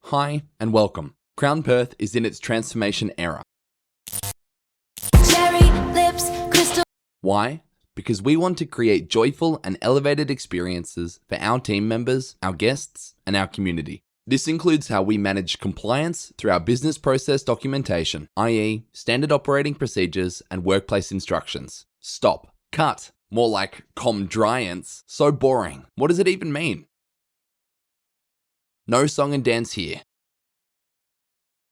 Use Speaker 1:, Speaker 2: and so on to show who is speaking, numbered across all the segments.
Speaker 1: Hi and welcome. Crown Perth is in its transformation era.
Speaker 2: Cherry lips, crystal.
Speaker 1: Why? Because we want to create joyful and elevated experiences for our team members, our guests, and our community. This includes how we manage compliance through our business process documentation, i.e. standard operating procedures and workplace instructions. Stop. Cut. More like comdriance. So boring. What does it even mean? No song and dance here.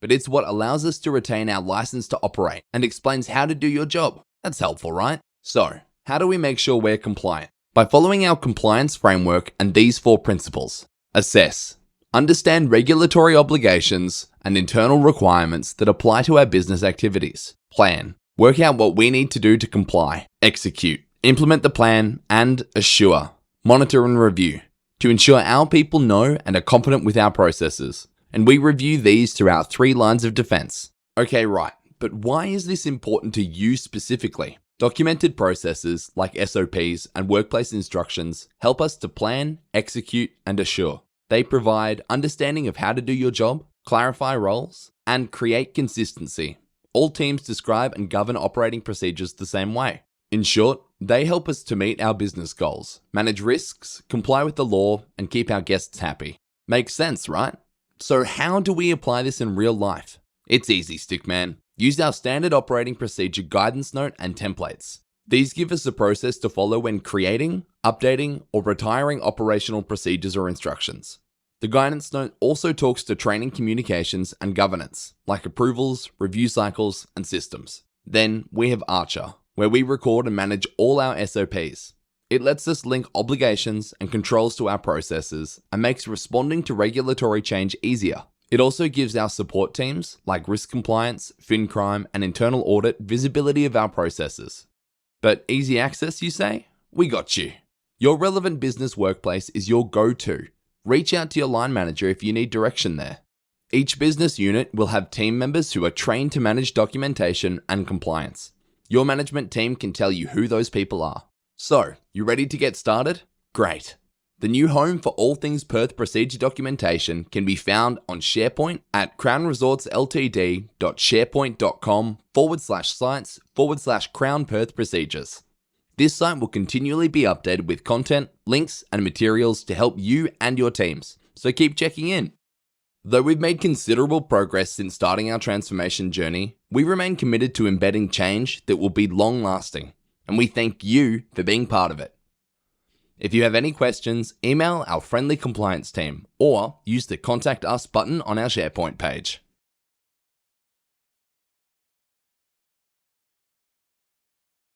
Speaker 1: But it's what allows us to retain our license to operate and explains how to do your job. That's helpful, right? So, how do we make sure we're compliant? By following our compliance framework and these 4 principles. Assess. Understand regulatory obligations and internal requirements that apply to our business activities. Plan. Work out what we need to do to comply. Execute. Implement the plan and assure. Monitor and review. To ensure our people know and are confident with our processes. And we review these through our 3 lines of defense. Okay, right, but why is this important to you specifically? Documented processes like SOPs and workplace instructions help us to plan, execute, and assure. They provide understanding of how to do your job, clarify roles, and create consistency. All teams describe and govern operating procedures the same way. In short, they help us to meet our business goals, manage risks, comply with the law, and keep our guests happy. Makes sense, right? So how do we apply this in real life? It's easy, Stickman. Use our standard operating procedure guidance note and templates. These give us a process to follow when creating, updating, or retiring operational procedures or instructions. The guidance note also talks to training communications and governance, like approvals, review cycles, and systems. Then we have Archer, where we record and manage all our SOPs. It lets us link obligations and controls to our processes and makes responding to regulatory change easier. It also gives our support teams, like risk compliance, fin crime, and internal audit, visibility of our processes. But easy access, you say? We got you. Your relevant business workplace is your go-to. Reach out to your line manager if you need direction there. Each business unit will have team members who are trained to manage documentation and compliance. Your management team can tell you who those people are. So, you ready to get started? Great. The new home for all things Perth procedure documentation can be found on SharePoint at crownresortsltd.sharepoint.com/sites/Crown Perth procedures. This site will continually be updated with content, links, and materials to help you and your teams, so keep checking in. Though we've made considerable progress since starting our transformation journey, we remain committed to embedding change that will be long-lasting, and we thank you for being part of it. If you have any questions, email our friendly compliance team or use the Contact Us button on our SharePoint page.